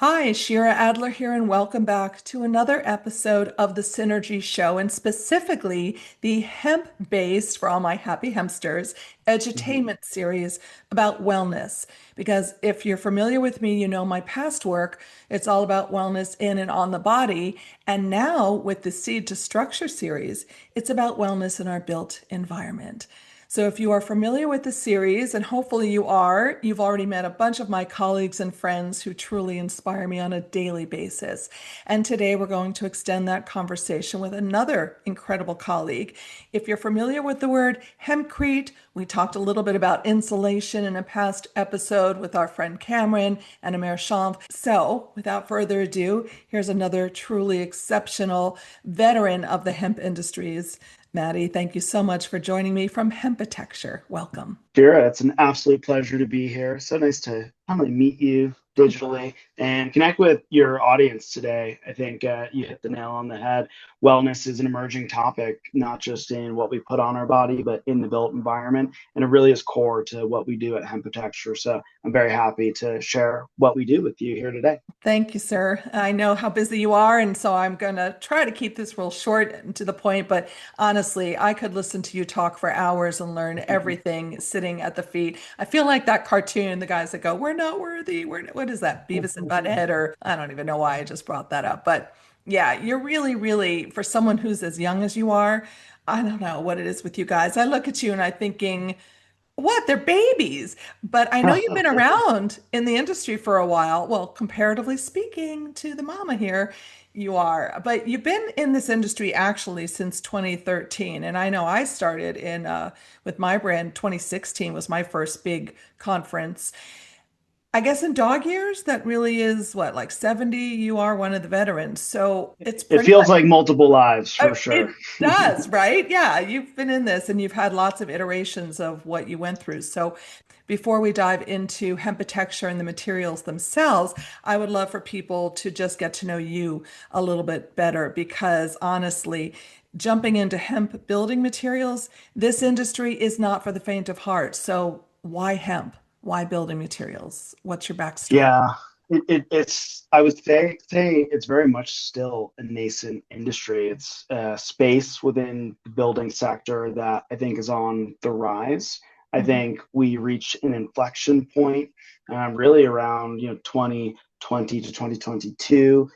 Hi, Shira Adler here, and welcome back to another episode of the Synergy Show, and specifically the hemp-based, for all my happy hempsters, Mhm. edutainment series about wellness. Because if you're familiar with me, you know my past work, it's all about wellness in and on the body. And now with the Seed to Structure series, it's about wellness in our built environment. So, if you are familiar with the series, and hopefully you are, you've already met a bunch of my colleagues and friends who truly inspire me on a daily basis. And today we're going to extend that conversation with another incredible colleague. If you're familiar with the word hempcrete, we talked a little bit about insulation in a past episode with our friend Cameron and Amer Champ. So, without further ado, here's another truly exceptional veteran of the hemp industries. Mattie, thank you so much for joining me from Hempitecture. Welcome. Shira, it's an absolute pleasure to be here. So nice to finally meet you digitally and connect with your audience today. I think you hit the nail on the head. Wellness is an emerging topic, not just in what we put on our body, but in the built environment. And it really is core to what we do at Hempitecture. So I'm very happy to share what we do with you here today. Thank you, sir. I know how busy you are, and so I'm going to try to keep this real short and to the point. But honestly, I could listen to you talk for hours and learn everything sitting at the feet. I feel like that cartoon, the guys that go, "We're not worthy." What is that? Beavis and Butthead, or I don't even know why I just brought that up. But yeah, you're really, really, for someone who's as young as you are, I don't know what it is with you guys. I look at you and I'm thinking, what? They're babies. But I know you've been around in the industry for a while. Well, comparatively speaking to the mama here, you are. But you've been in this industry actually since 2013. And I know I started in with my brand, 2016 was my first big conference. I guess in dog years, that really is what, like 70, you are one of the veterans. So it's It pretty feels much like multiple lives for it sure. does, right? Yeah, you've been in this and you've had lots of iterations of what you went through. So, before we dive into hempitecture and the materials themselves, I would love for people to just get to know you a little bit better because honestly, jumping into hemp building materials, this industry is not for the faint of heart. So, why hemp? Why building materials? What's your backstory? Yeah, it's I would say it's very much still a nascent industry. It's a space within the building sector that I think is on the rise. I Mhm. think we reached an inflection point really around 2020 to 2022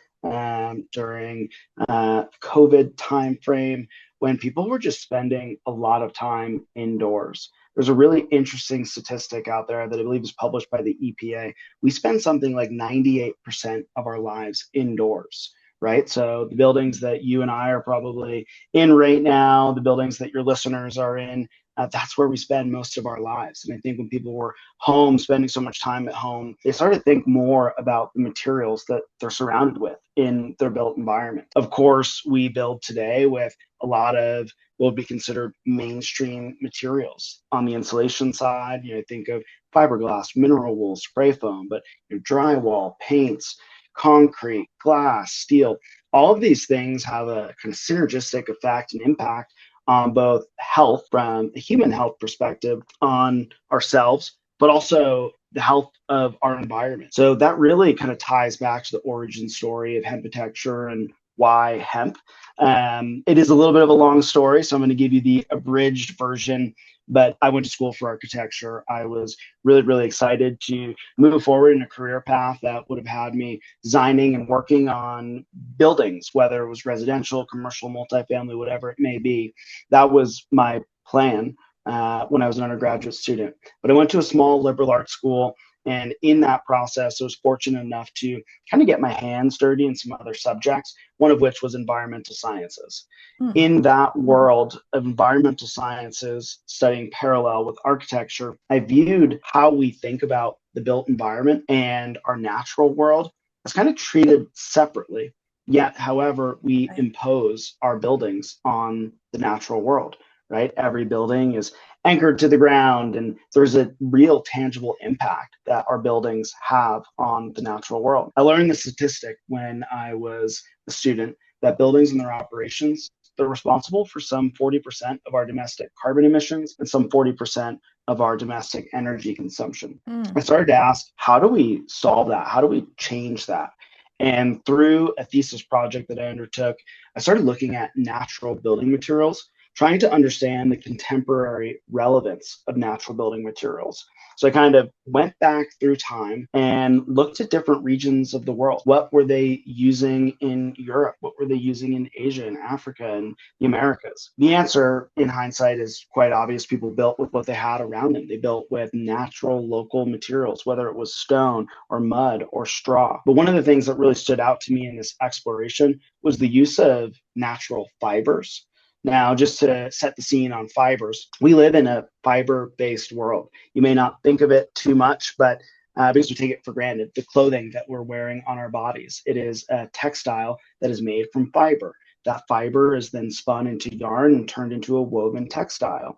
during COVID timeframe when people were just spending a lot of time indoors. There's a really interesting statistic out there that I believe is published by the EPA. We spend something like 98% of our lives indoors, right? So the buildings that you and I are probably in right now, the buildings that your listeners are in, that's where we spend most of our lives. And I think when people were home, spending so much time at home, they started to think more about the materials that they're surrounded with in their built environment. Of course, we build today with a lot of what would be considered mainstream materials. On the insulation side, think of fiberglass, mineral wool, spray foam, but drywall, paints, concrete, glass, steel, all of these things have a kind of synergistic effect and impact on both health from a human health perspective on ourselves, but also the health of our environment. So that really kind of ties back to the origin story of hempitecture and why hemp. It is a little bit of a long story, so I'm going to give you the abridged version. But I went to school for architecture. I was really, really excited to move forward in a career path that would have had me designing and working on buildings, whether it was residential, commercial, multifamily, whatever it may be. That was my plan when I was an undergraduate student. But I went to a small liberal arts school. And in that process, I was fortunate enough to kind of get my hands dirty in some other subjects, one of which was environmental sciences. Hmm. In that world of environmental sciences, studying parallel with architecture, I viewed how we think about the built environment and our natural world as kind of treated separately. Yet, however, we Right. impose our buildings on the natural world, right? Every building is anchored to the ground, and there's a real tangible impact that our buildings have on the natural world. I learned the statistic when I was a student that buildings and their operations they're responsible for some 40% of our domestic carbon emissions and some 40% of our domestic energy consumption. I Mm. started to ask, how do we solve that? How do we change that? And through a thesis project that I undertook, I started looking at natural building materials, trying to understand the contemporary relevance of natural building materials. So I kind of went back through time and looked at different regions of the world. What were they using in Europe? What were they using in Asia and Africa and the Americas? The answer in hindsight is quite obvious. People built with what they had around them. They built with natural local materials, whether it was stone or mud or straw. But one of the things that really stood out to me in this exploration was the use of natural fibers. Now, just to set the scene on fibers, we live in a fiber-based world. You may not think of it too much, but because we take it for granted, the clothing that we're wearing on our bodies, it is a textile that is made from fiber. That fiber is then spun into yarn and turned into a woven textile.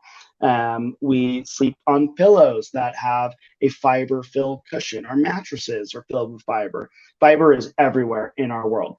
We sleep on pillows that have a fiber-filled cushion. Our mattresses are filled with fiber. Fiber is everywhere in our world.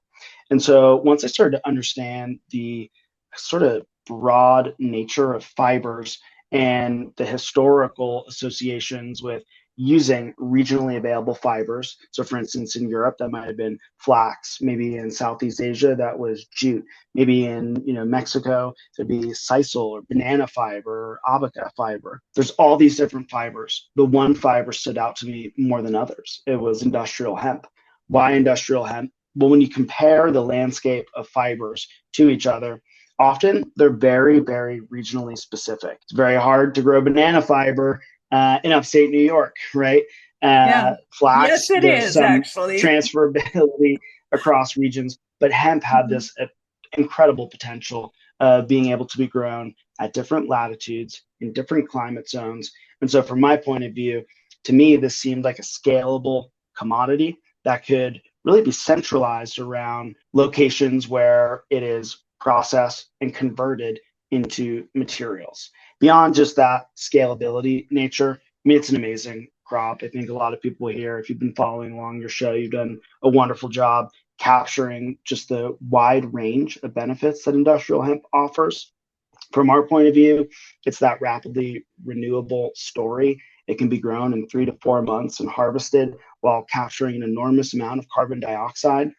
And so once I started to understand the sort of broad nature of fibers and the historical associations with using regionally available fibers. So for instance, in Europe, that might have been flax. Maybe in Southeast Asia, that was jute. Maybe in Mexico, it'd be sisal or banana fiber or abaca fiber. There's all these different fibers. The one fiber stood out to me more than others. It was industrial hemp. Why industrial hemp? Well, when you compare the landscape of fibers to each other, often they're very, very regionally specific. It's very hard to grow banana fiber in upstate New York, right? Yeah. Yes, Flax, it there's is some actually. transferability across regions, but hemp had Mhm. this incredible potential of being able to be grown at different latitudes in different climate zones. And so, from my point of view, to me, this seemed like a scalable commodity that could really be centralized around locations where it is processed and converted into materials. Beyond just that scalability nature, I mean, it's an amazing crop. I think a lot of people here, if you've been following along your show, you've done a wonderful job capturing just the wide range of benefits that industrial hemp offers. From our point of view, it's that rapidly renewable story. It can be grown in 3 to 4 months and harvested while capturing an enormous amount of carbon dioxide.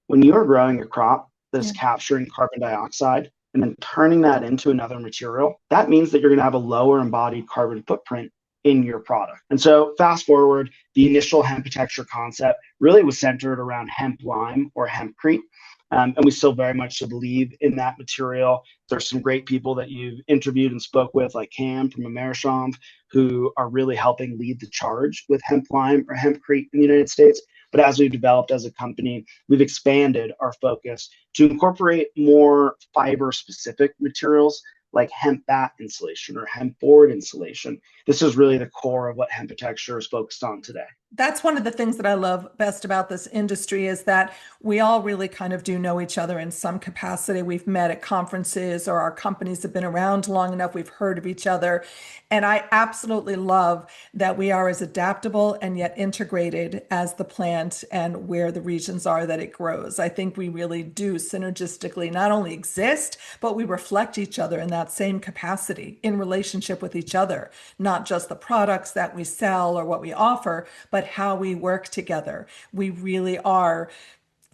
When you're growing a crop that's Yeah. capturing carbon dioxide and then turning that into another material, that means that you're going to have a lower embodied carbon footprint in your product. And so, fast forward, the initial Hempitecture concept really was centered around hemp lime or hempcrete. And we still very much believe in that material. There's some great people that you've interviewed and spoke with, like Cam from Americhamp, who are really helping lead the charge with hemp lime or hempcrete in the United States. But as we've developed as a company, we've expanded our focus to incorporate more fiber specific materials like hemp bat insulation or hemp board insulation. This is really the core of what Hempitecture is focused on today. That's one of the things that I love best about this industry is that we all really kind of do know each other in some capacity. We've met at conferences or our companies have been around long enough. We've heard of each other. And I absolutely love that we are as adaptable and yet integrated as the plant and where the regions are that it grows. I think we really do synergistically not only exist, but we reflect each other in that same capacity in relationship with each other, not just the products that we sell or what we offer, but how we work together. We really are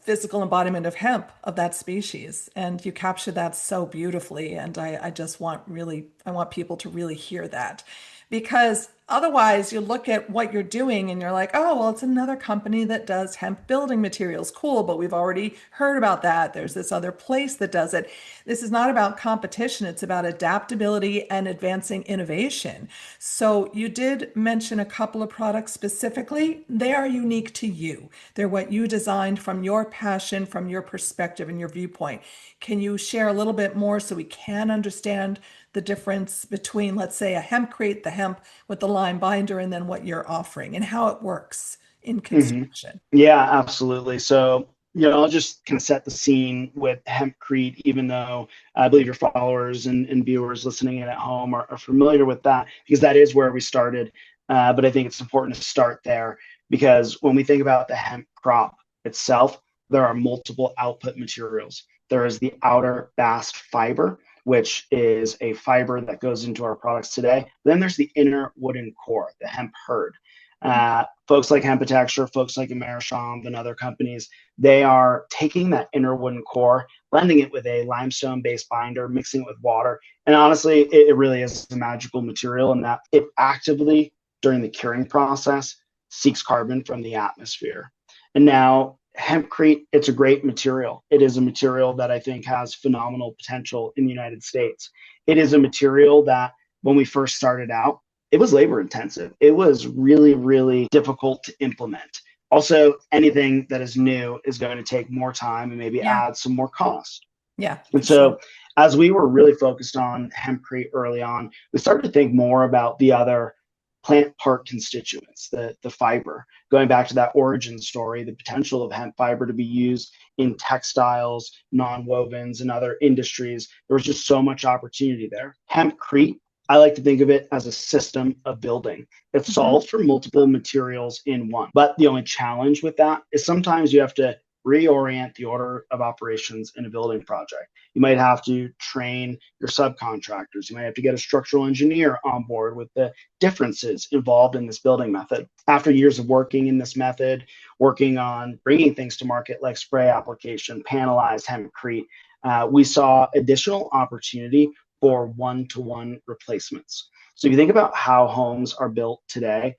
physical embodiment of hemp of that species, and you capture that so beautifully. And I just want really, I want people to really hear that, because otherwise you look at what you're doing and you're like, oh, well, it's another company that does hemp building materials. Cool, but we've already heard about that. There's this other place that does it. This is not about competition. It's about adaptability and advancing innovation. So you did mention a couple of products specifically. They are unique to you. They're what you designed from your passion, from your perspective and your viewpoint. Can you share a little bit more so we can understand the difference between, let's say, a hempcrete, the hemp with the lime binder, and then what you're offering and how it works in Mm-hmm. construction? Yeah, absolutely. So, I'll just kind of set the scene with hempcrete, even though I believe your followers and viewers listening in at home are familiar with that, because that is where we started. But I think it's important to start there because when we think about the hemp crop itself, there are multiple output materials. There is the outer bast fiber, which is a fiber that goes into our products today. Then there's the inner wooden core, the hemp hurd. Folks like Hempitecture, folks like Americhamp and other companies, they are taking that inner wooden core, blending it with a limestone-based binder, mixing it with water. And honestly, it really is a magical material in that it actively, during the curing process, seeks carbon from the atmosphere. And now hempcrete, it's a great material. It is a material that I think has phenomenal potential in the United States. It is a material that when we first started out, it was labor intensive. It was really, really difficult to implement. Also, anything that is new is going to take more time and maybe Yeah. add some more cost. Yeah. And so as we were really focused on hempcrete early on, we started to think more about the other plant part constituents, the fiber. Going back to that origin story, the potential of hemp fiber to be used in textiles, non-wovens, and other industries. There was just so much opportunity there. Hempcrete, I like to think of it as a system of building. It solves for multiple materials in one. But the only challenge with that is sometimes you have to reorient the order of operations in a building project. You might have to train your subcontractors. You might have to get a structural engineer on board with the differences involved in this building method. After years of working in this method, working on bringing things to market like spray application, panelized hempcrete, we saw additional opportunity for one-to-one replacements. So if you think about how homes are built today,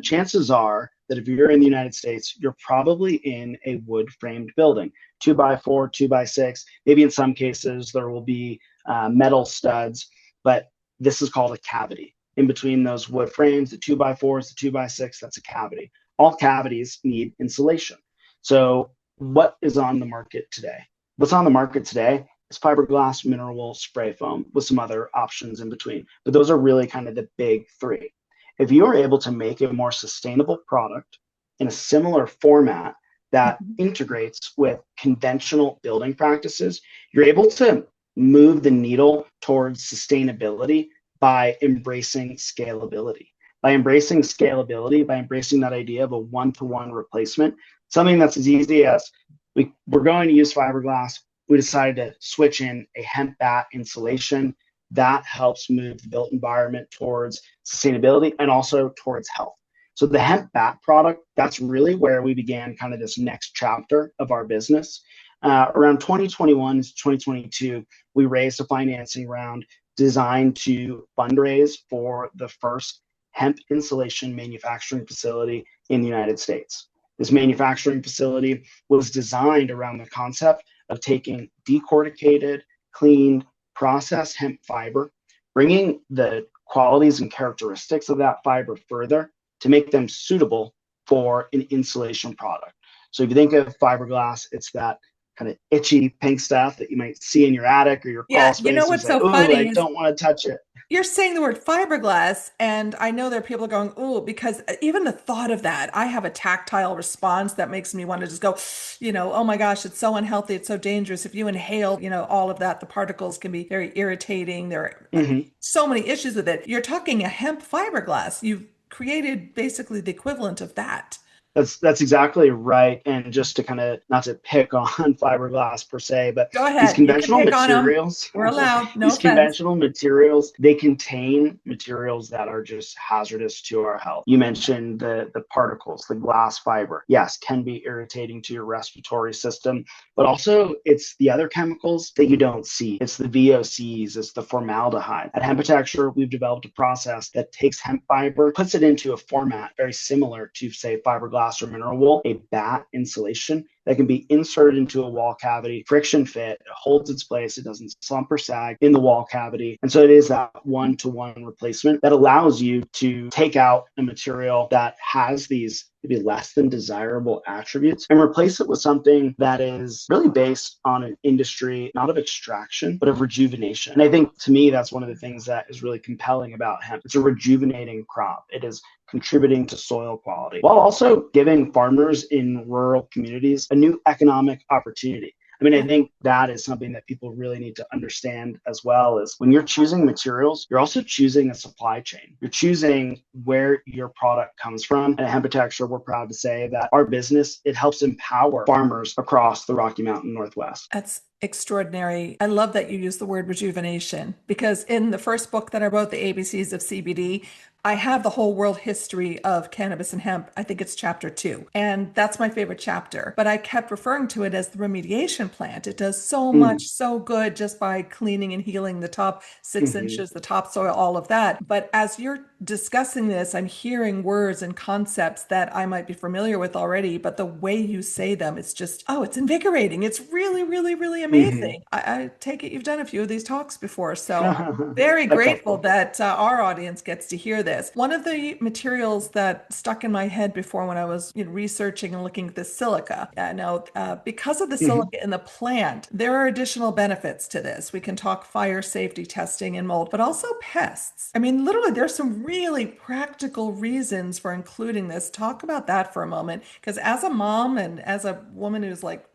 chances are that if you're in the United States, you're probably in a wood framed building, 2x4, 2x6. Maybe in some cases there will be metal studs, but this is called a cavity. In between those wood frames, the 2x4s, the 2x6, that's a cavity. All cavities need insulation. So what is on the market today? What's on the market today is fiberglass mineral wool spray foam with some other options in between. But those are really kind of the big three. If you are able to make a more sustainable product in a similar format that integrates with conventional building practices, you're able to move the needle towards sustainability by embracing scalability. By embracing scalability, by embracing that idea of a one-to-one replacement, something that's as easy as we're going to use fiberglass. We decided to switch in a hemp bat insulation. That helps move the built environment towards sustainability and also towards health. So the hemp bat product, that's really where we began kind of this next chapter of our business. Around 2021 to 2022, we raised a financing round designed to fundraise for the first hemp insulation manufacturing facility in the United States. This manufacturing facility was designed around the concept of taking decorticated, cleaned, processed hemp fiber, bringing the qualities and characteristics of that fiber further to make them suitable for an insulation product. So if you think of fiberglass, it's that kind of itchy pink stuff that you might see in your attic or your crawl space. You know what's so ooh, funny I is don't want to touch it. you're saying the word fiberglass, and I know there are people going, "Ooh," because even the thought of that, I have a tactile response that makes me want to just go, oh my gosh, it's so unhealthy, it's so dangerous. If you inhale, all of that, the particles can be very irritating. There are so many issues with it. You're talking a hemp fiberglass. You've created basically the equivalent of that. That's exactly right. And just to kind of not to pick on fiberglass per se, but Go these ahead. You can conventional pick on them. materials, We're allowed. No these offense. conventional materials, they contain materials that are just hazardous to our health. You mentioned the particles, the glass fiber. Yes, can be irritating to your respiratory system, but also it's the other chemicals that you don't see. It's the VOCs, it's the formaldehyde. At Hempitecture, we've developed a process that takes hemp fiber, puts it into a format very similar to, say, fiberglass or mineral wool, a bat insulation that can be inserted into a wall cavity, friction fit, it holds its place, it doesn't slump or sag in the wall cavity. And so it is that one-to-one replacement that allows you to take out a material that has these maybe less than desirable attributes and replace it with something that is really based on an industry, not of extraction, but of rejuvenation. And I think to me, that's one of the things that is really compelling about hemp. It's a rejuvenating crop. It is contributing to soil quality while also giving farmers in rural communities a new economic opportunity. I mean, I think that is something that people really need to understand as well, is when you're choosing materials, you're also choosing a supply chain. You're choosing where your product comes from. And at Hempitecture, we're proud to say that our business, it helps empower farmers across the Rocky Mountain Northwest. That's extraordinary. I love that you use the word rejuvenation because in the first book that I wrote, The ABCs of CBD, I have the whole world history of cannabis and hemp. I think it's chapter 2. And that's my favorite chapter. But I kept referring to it as the remediation plant. It does so much, so good just by cleaning and healing the top 6 inches, the topsoil, all of that. But as you're discussing this, I'm hearing words and concepts that I might be familiar with already, but the way you say them, it's just, oh, it's invigorating. It's really, really, really amazing. I take it you've done a few of these talks before. So very That's grateful helpful. that our audience gets to hear this. One of the materials that stuck in my head before when I was researching and looking at the silica, I know because of the silica in the plant, there are additional benefits to this. We can talk fire safety testing and mold, but also pests. I mean, literally, there's some really practical reasons for including this. Talk about that for a moment, because as a mom and as a woman who's like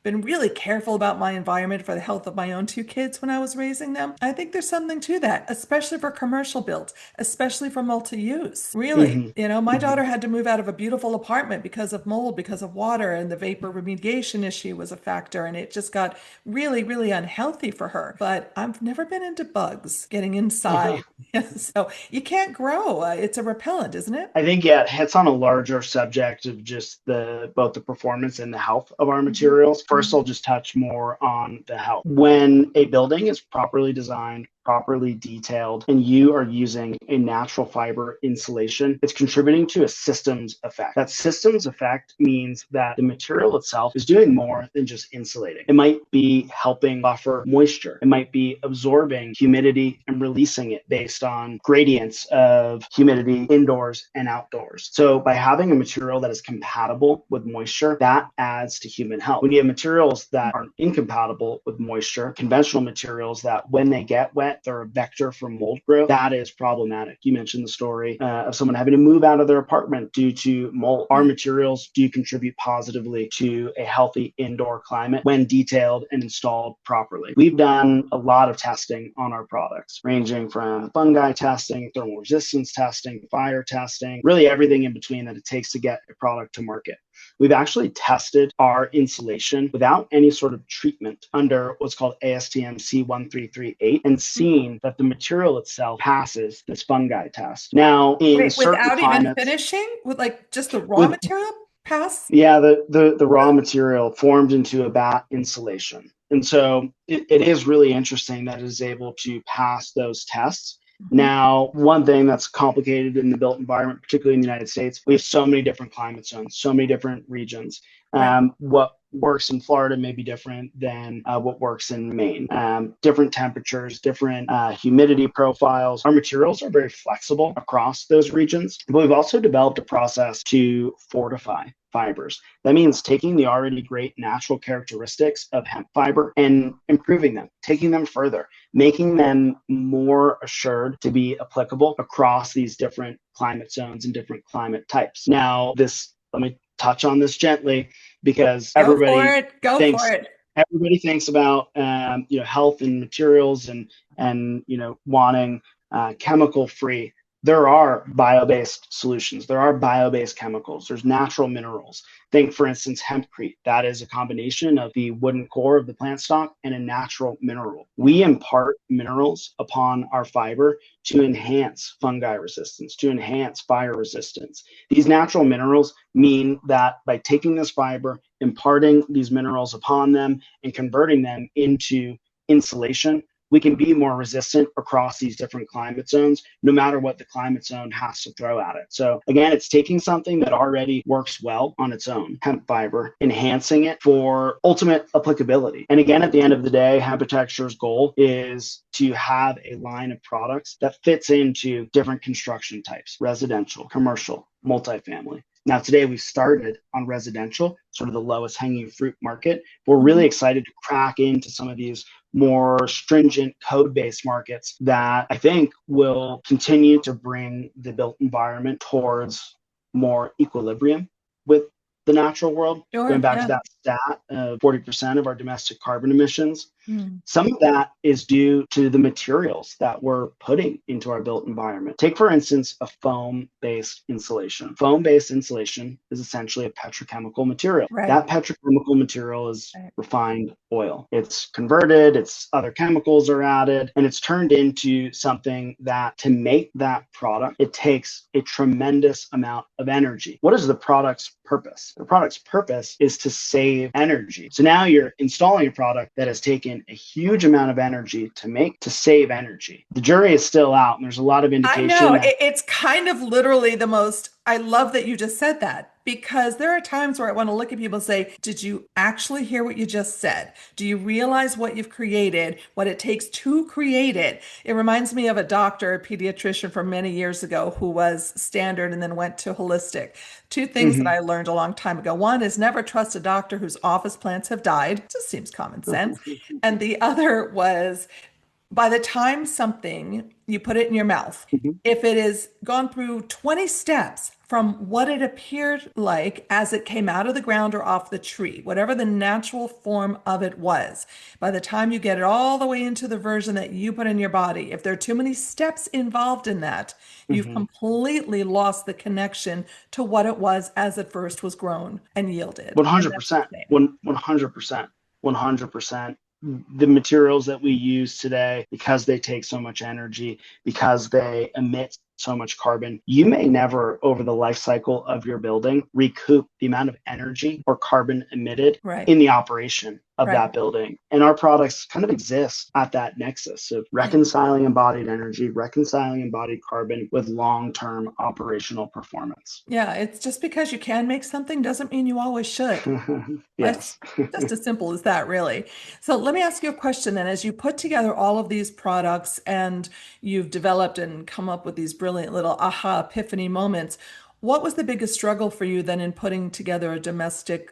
been really careful about my environment for the health of my own 2 kids when I was raising them. I think there's something to that, especially for commercial builds, especially for multi-use. Really, my daughter had to move out of a beautiful apartment because of mold, because of water, and the vapor remediation issue was a factor, and it just got really, really unhealthy for her. But I've never been into bugs getting inside. So you can't grow. It's a repellent, isn't it? I think, yeah, it hits on a larger subject of just both the performance and the health of our materials. First, I'll just touch more on the health. When a building is properly designed, properly detailed, and you are using a natural fiber insulation, it's contributing to a systems effect. That systems effect means that the material itself is doing more than just insulating. It might be helping buffer moisture. It might be absorbing humidity and releasing it based on gradients of humidity indoors and outdoors. So by having a material that is compatible with moisture, that adds to human health. When you have materials that are incompatible with moisture, conventional materials that when they get wet, they're a vector for mold growth, that is problematic. You mentioned the story of someone having to move out of their apartment due to mold. Our materials do contribute positively to a healthy indoor climate when detailed and installed properly. We've done a lot of testing on our products, ranging from fungi testing, thermal resistance testing, fire testing, really everything in between that it takes to get a product to market. We've actually tested our insulation without any sort of treatment under what's called ASTM C1338 and seen that the material itself passes this fungi test. Now, in Wait, certain without even climates, finishing with like just the raw with material pass? yeah, the raw material formed into a bat insulation. And so it is really interesting that it is able to pass those tests. Now, one thing that's complicated in the built environment, particularly in the United States, we have so many different climate zones, so many different regions. Right. What works in Florida may be different than what works in Maine. Different temperatures, different humidity profiles. Our materials are very flexible across those regions, but we've also developed a process to fortify fibers. That means taking the already great natural characteristics of hemp fiber and improving them, taking them further, making them more assured to be applicable across these different climate zones and different climate types. Now, let me touch on this gently because Go for it. Go for thinks it. everybody thinks about health and materials and wanting chemical free. There are bio-based solutions. There are bio-based chemicals. There's natural minerals. Think, for instance, hempcrete. That is a combination of the wooden core of the plant stock and a natural mineral. We impart minerals upon our fiber to enhance fungi resistance, to enhance fire resistance. These natural minerals mean that by taking this fiber, imparting these minerals upon them, and converting them into insulation, we can be more resistant across these different climate zones, no matter what the climate zone has to throw at it. So again, it's taking something that already works well on its own, hemp fiber, enhancing it for ultimate applicability. And again, at the end of the day, Hempitecture's goal is to have a line of products that fits into different construction types: residential, commercial, multifamily. Now, today we started on residential, sort of the lowest hanging fruit market. We're really excited to crack into some of these more stringent code-based markets that I think will continue to bring the built environment towards more equilibrium with the natural world, going Sure. back to Yeah. that stat of 40% of our domestic carbon emissions. Mm. Some of that is due to the materials that we're putting into our built environment. Take, for instance, a foam-based insulation. Foam-based insulation is essentially a petrochemical material. Right. That petrochemical material is Right. refined oil. It's converted, it's other chemicals are added, and it's turned into something that to make that product, it takes a tremendous amount of energy. What is the product's purpose? The product's purpose is to save energy. So now you're installing a product that has taken a huge amount of energy to make to save energy. The jury is still out, and there's a lot of I know indication that it's kind of literally the most, I love that you just said that because there are times where I want to look at people and say, did you actually hear what you just said? Do you realize what you've created, what it takes to create it? It reminds me of a doctor, a pediatrician from many years ago who was standard and then went to holistic. Two things that I Mhm. learned a long time ago. One is never trust a doctor whose office plants have died. Just seems common sense. And the other was by the time something you put it in your mouth, if it has gone through 20 steps from what it appeared like as it came out of the ground or off the tree, whatever the natural form of it was, by the time you get it all the way into the version that you put in your body, if there are too many steps involved in that, you've Mhm. completely lost the connection to what it was as it first was grown and yielded. And that's the 100%. same. 100%. 100%. The materials that we use today, because they take so much energy, because they emit so much carbon, you may never, over the life cycle of your building, recoup the amount of energy or carbon emitted Right. in the operation of Right. that building. And our products kind of exist at that nexus of Yeah. reconciling embodied energy, reconciling embodied carbon with long-term operational performance. Yeah, it's just because you can make something doesn't mean you always should. It's Yes. just as simple as that, really. So let me ask you a question then. As you put together all of these products and you've developed and come up with these brilliant little aha epiphany moments, what was the biggest struggle for you then in putting together a domestic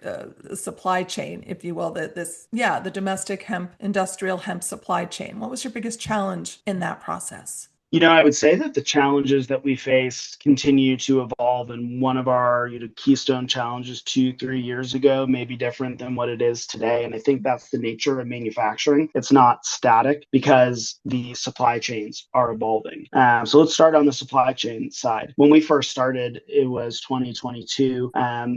supply chain, if you will, the domestic hemp, industrial hemp supply chain? What was your biggest challenge in that process? I would say that the challenges that we face continue to evolve, and one of our keystone challenges 2, 3 years ago may be different than what it is today. And I think that's the nature of manufacturing. It's not static because the supply chains are evolving. So let's start on the supply chain side. When we first started, it was 2022.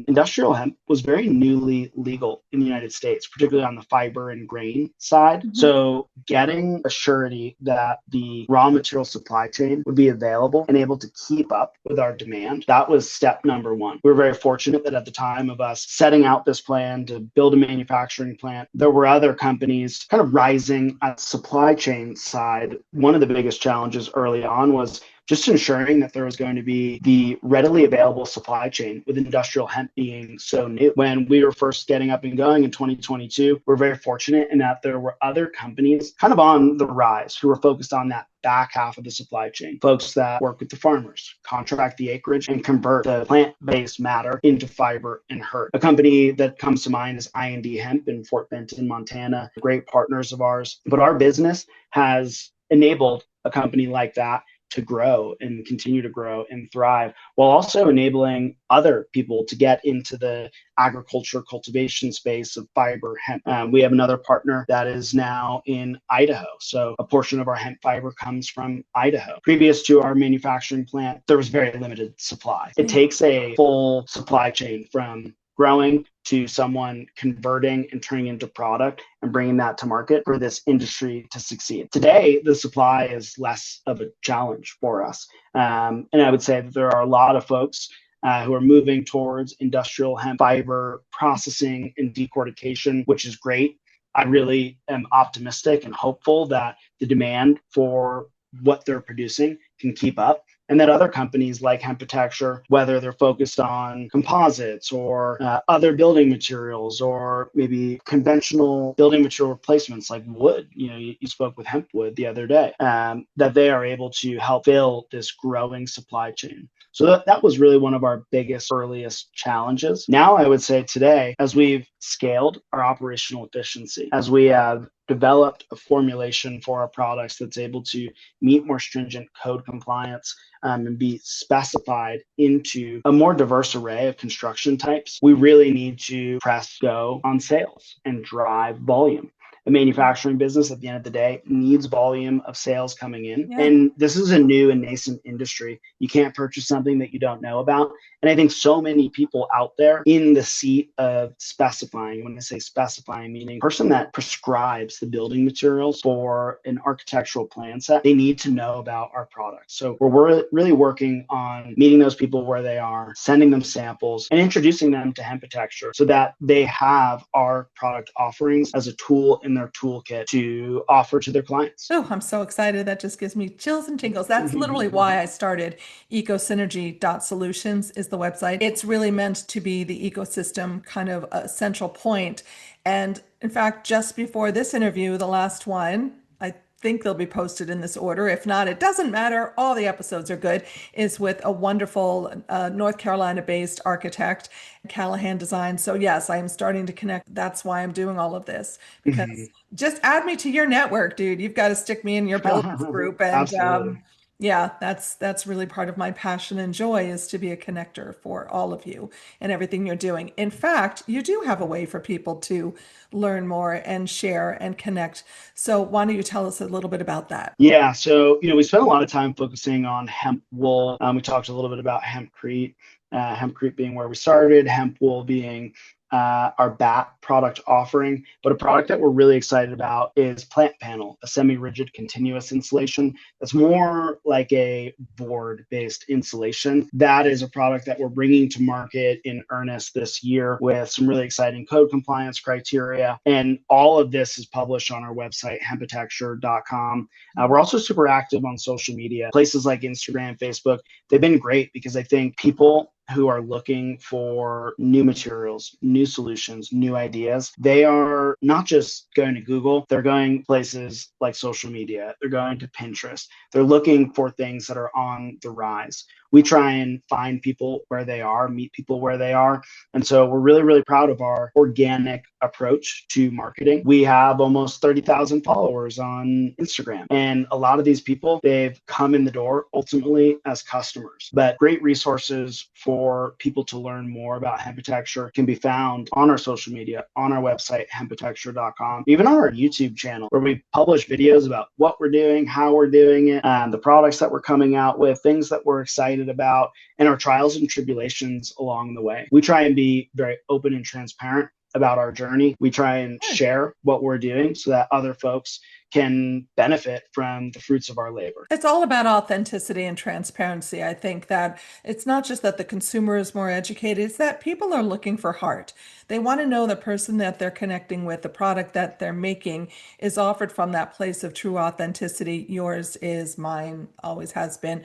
Industrial hemp was very newly legal in the United States, particularly on the fiber and grain side. Mhm. So getting a surety that the raw material supply chain would be available and able to keep up with our demand. That was step number one. We were very fortunate that at the time of us setting out this plan to build a manufacturing plant, there were other companies kind of rising at the supply chain side. One of the biggest challenges early on was just ensuring that there was going to be the readily available supply chain with industrial hemp being so new. When we were first getting up and going in 2022, we're very fortunate in that there were other companies kind of on the rise who were focused on that back half of the supply chain. Folks that work with the farmers, contract the acreage, and convert the plant-based matter into fiber and hurt. A company that comes to mind is I&D Hemp in Fort Benton, Montana, great partners of ours. But our business has enabled a company like that to grow and continue to grow and thrive, while also enabling other people to get into the agriculture cultivation space of fiber hemp. We have another partner that is now in Idaho. So a portion of our hemp fiber comes from Idaho. Previous to our manufacturing plant, there was very limited supply. It Yeah. takes a full supply chain from growing to someone converting and turning into product and bringing that to market for this industry to succeed. Today, the supply is less of a challenge for us. And I would say that there are a lot of folks who are moving towards industrial hemp fiber processing and decortication, which is great. I really am optimistic and hopeful that the demand for what they're producing can keep up, and that other companies like Hempitecture, whether they're focused on composites or other building materials or maybe conventional building material replacements like wood, you spoke with HempWood the other day, that they are able to help fill this growing supply chain. So that was really one of our biggest, earliest challenges. Now, I would say today, as we've scaled our operational efficiency, as we have developed a formulation for our products that's able to meet more stringent code compliance and be specified into a more diverse array of construction types, we really need to press go on sales and drive volume. A manufacturing business at the end of the day needs volume of sales coming in. Yeah. And this is a new and nascent industry. You can't purchase something that you don't know about. And I think so many people out there in the seat of specifying, when I say specifying, meaning person that prescribes the building materials for an architectural plan set, they need to know about our products. So we're really working on meeting those people where they are, sending them samples and introducing them to Hempitecture so that they have our product offerings as a tool in their toolkit to offer to their clients. Oh, I'm so excited. That just gives me chills and tingles. That's literally why I started EcoSynergy.solutions is the website. It's really meant to be the ecosystem kind of a central point. And in fact, just before this interview, the last one, I think they'll be posted in this order. If not, it doesn't matter. All the episodes are good. Is with a wonderful North Carolina-based architect, Callahan Design. So yes, I am starting to connect. That's why I'm doing all of this because just add me to your network, dude. You've got to stick me in your builders group, and Absolutely. yeah, that's really part of my passion and joy is to be a connector for all of you and everything you're doing. In fact, you do have a way for people to learn more and share and connect. So why don't you tell us a little bit about that? Yeah, so we spent a lot of time focusing on hemp wool. We talked a little bit about hempcrete, hempcrete being where we started, hemp wool being our bat product offering. But a product that we're really excited about is Plant Panel, a semi-rigid continuous insulation that's more like a board-based insulation. That is a product that we're bringing to market in earnest this year with some really exciting code compliance criteria. And all of this is published on our website, hempitecture.com. We're also super active on social media, places like Instagram, Facebook. They've been great because I think people who are looking for new materials, new solutions, new ideas, they are not just going to Google, they're going places like social media, they're going to Pinterest, they're looking for things that are on the rise. We try and find people where they are, meet people where they are. And so we're really, really proud of our organic approach to marketing. We have almost 30,000 followers on Instagram. And a lot of these people, they've come in the door ultimately as customers. But great resources for people to learn more about Hempitecture can be found on our social media, on our website, hempitecture.com, even on our YouTube channel, where we publish videos about what we're doing, how we're doing it, the products that we're coming out with, things that we're excited about, and our trials and tribulations along the way. We try and be very open and transparent about our journey. We try and share what we're doing so that other folks can benefit from the fruits of our labor. It's all about authenticity and transparency. I think that it's not just that the consumer is more educated, it's that people are looking for heart. They want to know the person that they're connecting with, the product that they're making is offered from that place of true authenticity. Yours is, mine always has been.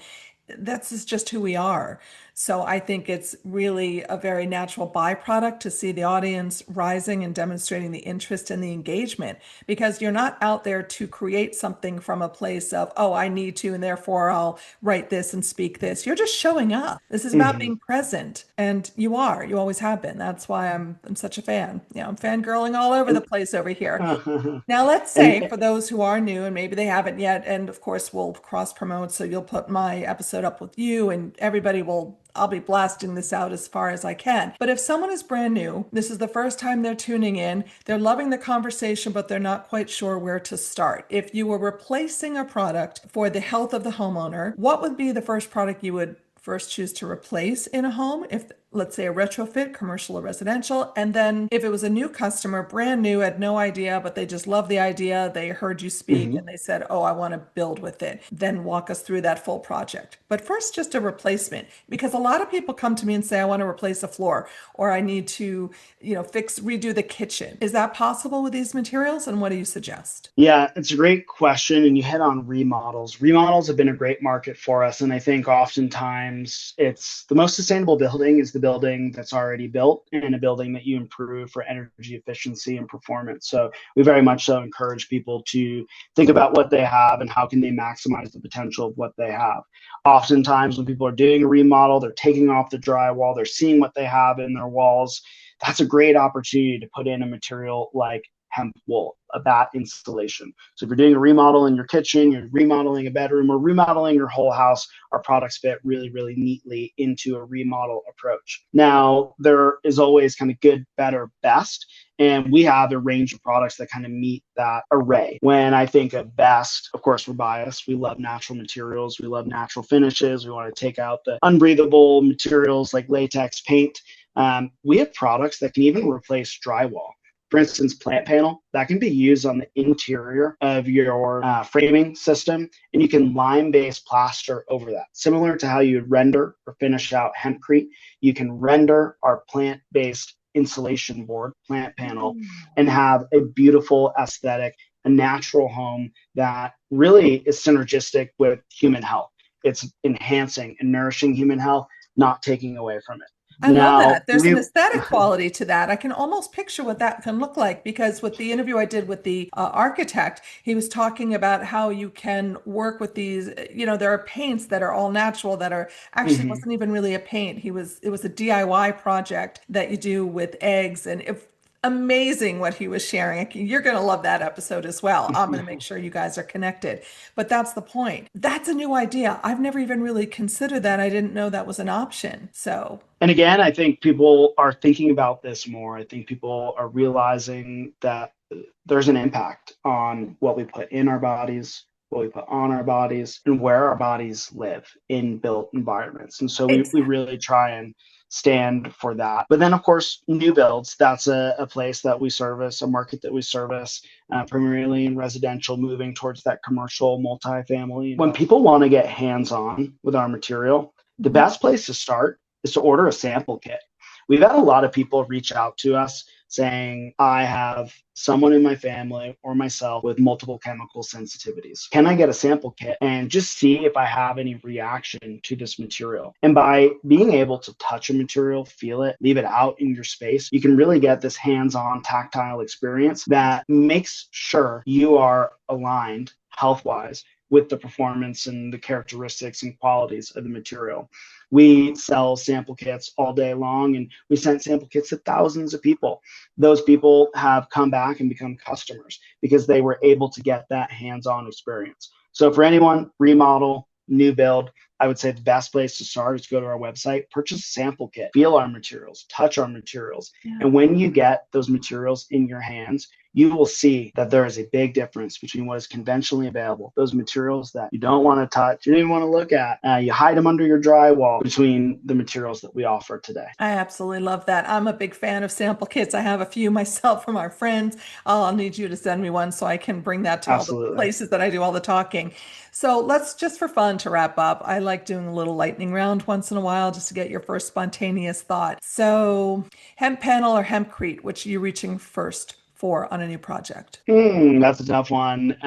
That's just who we are. So I think it's really a very natural byproduct to see the audience rising and demonstrating the interest and the engagement because you're not out there to create something from a place of, oh, I need to, and therefore I'll write this and speak this. You're just showing up. This is about being present. And you are, you always have been. That's why I'm such a fan. I'm fangirling all over the place over here. Now, let's say and for those who are new and maybe they haven't yet, and of course we'll cross promote, so you'll put my episode up with you and everybody will, I'll be blasting this out as far as I can. But if someone is brand new, this is the first time they're tuning in, they're loving the conversation, but they're not quite sure where to start. If you were replacing a product for the health of the homeowner, what would be the first product you would first choose to replace in a home? If let's say a retrofit, commercial or residential. And then if it was a new customer, brand new, had no idea, but they just love the idea, they heard you speak and they said, oh, I want to build with it. Then walk us through that full project. But first, just a replacement, because a lot of people come to me and say, I want to replace a floor or I need to, redo the kitchen. Is that possible with these materials? And what do you suggest? Yeah, it's a great question. And you hit on remodels. Remodels have been a great market for us. And I think oftentimes it's the most sustainable building is the building that's already built and a building that you improve for energy efficiency and performance. So we very much so encourage people to think about what they have and how can they maximize the potential of what they have. Oftentimes when people are doing a remodel, they're taking off the drywall, they're seeing what they have in their walls. That's a great opportunity to put in a material like hemp wool, a bat installation. So if you're doing a remodel in your kitchen, you're remodeling a bedroom, or remodeling your whole house, our products fit really, really neatly into a remodel approach. Now, there is always kind of good, better, best. And we have a range of products that kind of meet that array. When I think of best, of course, we're biased. We love natural materials. We love natural finishes. We want to take out the unbreathable materials like latex paint. We have products that can even replace drywall. For instance, plant panel, that can be used on the interior of your framing system, and you can lime-based plaster over that. Similar to how you would render or finish out hempcrete, you can render our plant-based insulation board, plant panel, and have a beautiful aesthetic, a natural home that really is synergistic with human health. It's enhancing and nourishing human health, not taking away from it. I love Now, that. There's an aesthetic quality to that. I can almost picture what that can look like because with the interview I did with the architect, he was talking about how you can work with these, there are paints that are all natural that are actually wasn't even really a paint. It was a DIY project that you do with eggs and if amazing what he was sharing. You're going to love that episode as well. I'm going to make sure you guys are connected. But that's the point. That's a new idea. I've never even really considered that. I didn't know that was an option. So, and again, I think people are thinking about this more. I think people are realizing that there's an impact on what we put in our bodies, what we put on our bodies, and where our bodies live in built environments. And so we really try and stand for that. But then, of course, new builds, that's a place that we service, a market that we service, primarily in residential, moving towards that commercial multifamily. When people want to get hands-on with our material, the best place to start is to order a sample kit. We've had a lot of people reach out to us saying, I have someone in my family or myself with multiple chemical sensitivities. Can I get a sample kit and just see if I have any reaction to this material? And by being able to touch a material, feel it, leave it out in your space, you can really get this hands-on tactile experience that makes sure you are aligned health-wise with the performance and the characteristics and qualities of the material. We sell sample kits all day long, and we sent sample kits to thousands of people. Those people have come back and become customers because they were able to get that hands-on experience. So for anyone, remodel, new build, I would say the best place to start is go to our website, purchase a sample kit, feel our materials, touch our materials. Yeah. And when you get those materials in your hands, you will see that there is a big difference between what is conventionally available, those materials that you don't want to touch, you don't even want to look at, you hide them under your drywall, between the materials that we offer today. I absolutely love that. I'm a big fan of sample kits. I have a few myself from our friends. I'll need you to send me one so I can bring that to all the places that I do all the talking. So let's just for fun to wrap up. I like doing a little lightning round once in a while just to get your first spontaneous thought. So hemp panel or hempcrete, which are you reaching first for on a new project? That's a tough one.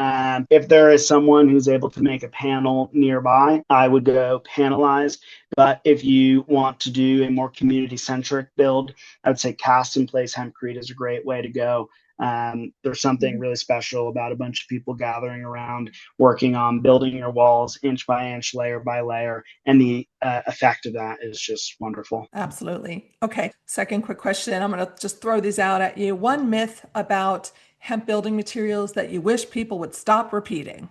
If there is someone who's able to make a panel nearby, I would go panelized. But if you want to do a more community-centric build, I would say cast in place hempcrete is a great way to go. There's something really special about a bunch of people gathering around, working on building your walls inch by inch, layer by layer, and the effect of that is just wonderful. Absolutely. Okay, second quick question. I'm going to just throw these out at you. One myth about hemp building materials that you wish people would stop repeating.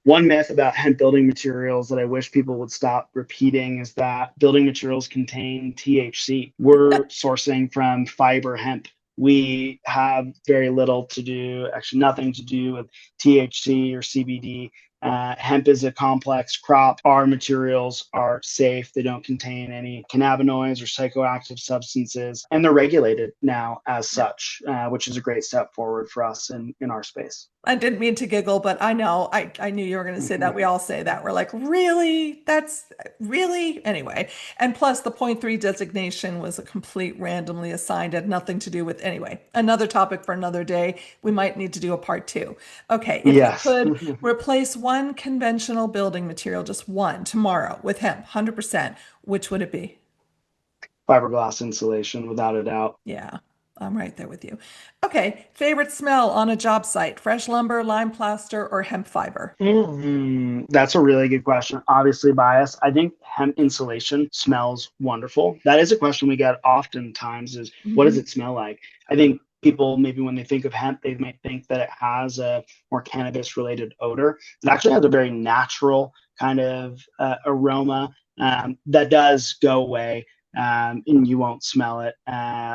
One myth about hemp building materials that I wish people would stop repeating is that building materials contain THC. We're sourcing from fiber hemp. We have very little to do, actually nothing to do with THC or CBD. Hemp is a complex crop. Our materials are safe. They don't contain any cannabinoids or psychoactive substances, and they're regulated now as such, which is a great step forward for us in our space. I didn't mean to giggle, but I know I knew you were going to say that. We all say that. We're like, really? That's really? Anyway. And plus the 0.3 designation was a complete randomly assigned, had nothing to do with, anyway, another topic for another day. We might need to do a part 2. Okay. If you could replace one conventional building material, just one tomorrow with hemp, 100%, which would it be? Fiberglass insulation, without a doubt. Yeah, I'm right there with you. Okay, favorite smell on a job site, fresh lumber, lime plaster, or hemp fiber? That's a really good question. Obviously biased. I think hemp insulation smells wonderful. That is a question we get oftentimes is what does Mhm. it smell like? I think people maybe when they think of hemp, they might think that it has a more cannabis related odor. It actually has a very natural kind of aroma that does go away. And you won't smell it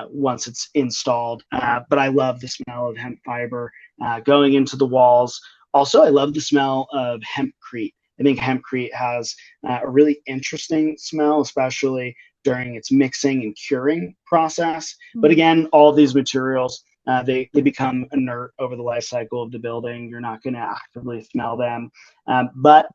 once it's installed. But I love the smell of hemp fiber going into the walls. Also, I love the smell of hempcrete. I think hempcrete has a really interesting smell, especially during its mixing and curing process. But Mm. again, all of these materials, they become inert over the life cycle of the building. You're not going to actively smell them. But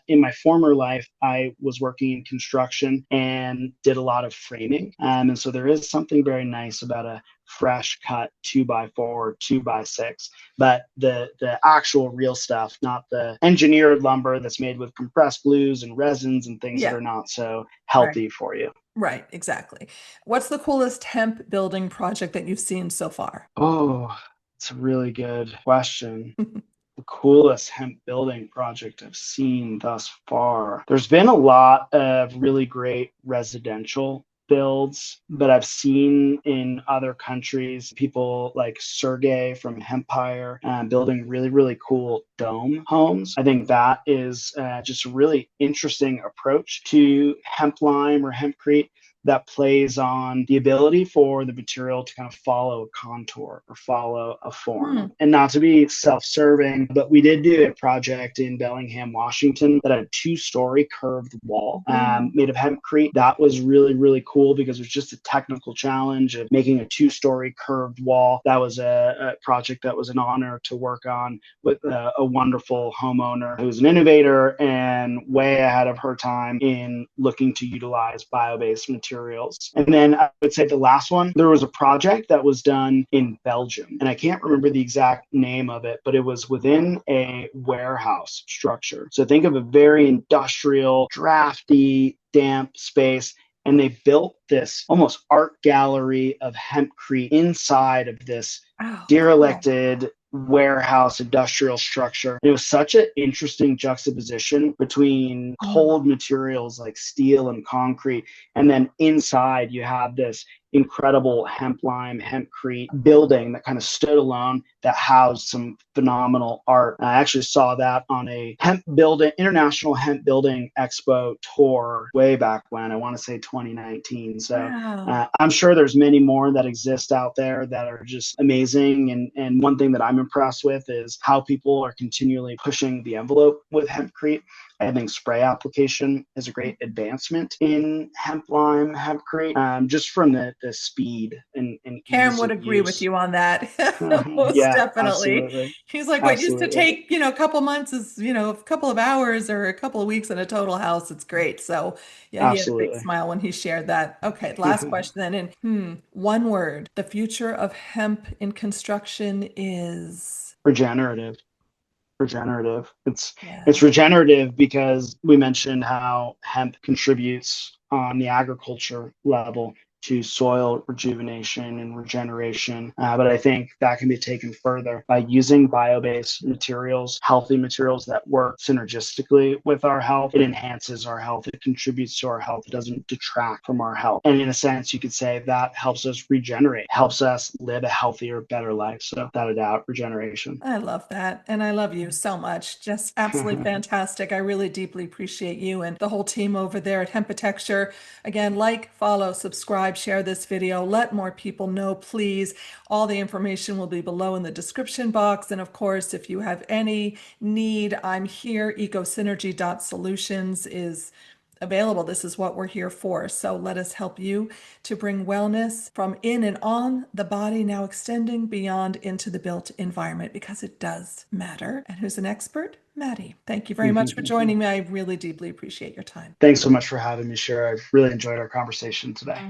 in my former life, I was working in construction and did a lot of framing. And so there is something very nice about a fresh cut 2x4, 2x6, but the actual real stuff, not the engineered lumber that's made with compressed glues and resins and things that Yeah, are not so right. healthy for you. Right, exactly. What's the coolest hemp building project that you've seen so far? Oh, it's a really good question. The coolest hemp building project I've seen thus far. There's been a lot of really great residential builds that I've seen in other countries. People like Sergey from Hempire building really, really cool dome homes. I think that is just a really interesting approach to hemp lime or hempcrete that plays on the ability for the material to kind of follow a contour or follow a Hmm. form. And not to be self serving, but we did do a project in Bellingham, Washington that had a 2-story curved wall Mm. made of hempcrete. That was really, really cool because it was just a technical challenge of making a 2-story curved wall. That was a project that was an honor to work on with a wonderful homeowner who's an innovator and way ahead of her time in looking to utilize bio-based materials. And then I would say the last one, there was a project that was done in Belgium, and I can't remember the exact name of it, but it was within a warehouse structure. So think of a very industrial, drafty, damp space, and they built this almost art gallery of hempcrete inside of this Oh, cool. derelicted warehouse industrial structure. It was such an interesting juxtaposition between Mm. cold materials like steel and concrete, and then inside you have this incredible hemp lime, hempcrete building that kind of stood alone that housed some phenomenal art. I actually saw that on a hemp building, international hemp building expo tour way back when, I want to say 2019. So Wow. I'm sure there's many more that exist out there that are just amazing. And one thing that I'm impressed with is how people are continually pushing the envelope with hempcrete. I think spray application is a great advancement in hemp lime, hempcrete, just from the speed and Karen ease would of agree with use. you on that. Most Yeah, definitely. absolutely. He's like, what used to Absolutely. take, a couple months is, a couple of hours or a couple of weeks in a total house. It's great. So, yeah, he had a big Absolutely. smile when he shared that. Okay, last question then. And one word. The future of hemp in construction is, Regenerative. Regenerative. It's yeah. regenerative because we mentioned how hemp contributes on the agriculture level to soil rejuvenation and regeneration. But I think that can be taken further by using bio-based materials, healthy materials that work synergistically with our health. It enhances our health. It contributes to our health. It doesn't detract from our health. And in a sense, you could say that helps us regenerate, helps us live a healthier, better life. So without a doubt, regeneration. I love that. And I love you so much. Just absolutely fantastic. I really deeply appreciate you and the whole team over there at Hempitecture. Again, like, follow, subscribe, share this video. Let more people know, please. All the information will be below in the description box. And of course, if you have any need, I'm here. EcoSynergy.solutions is available. This is what we're here for. So let us help you to bring wellness from in and on the body, now extending beyond into the built environment because it does matter. And who's an expert? Mattie. Thank you very much for joining me. I really deeply appreciate your time. Thanks so much for having me, Shira. I've really enjoyed our conversation today.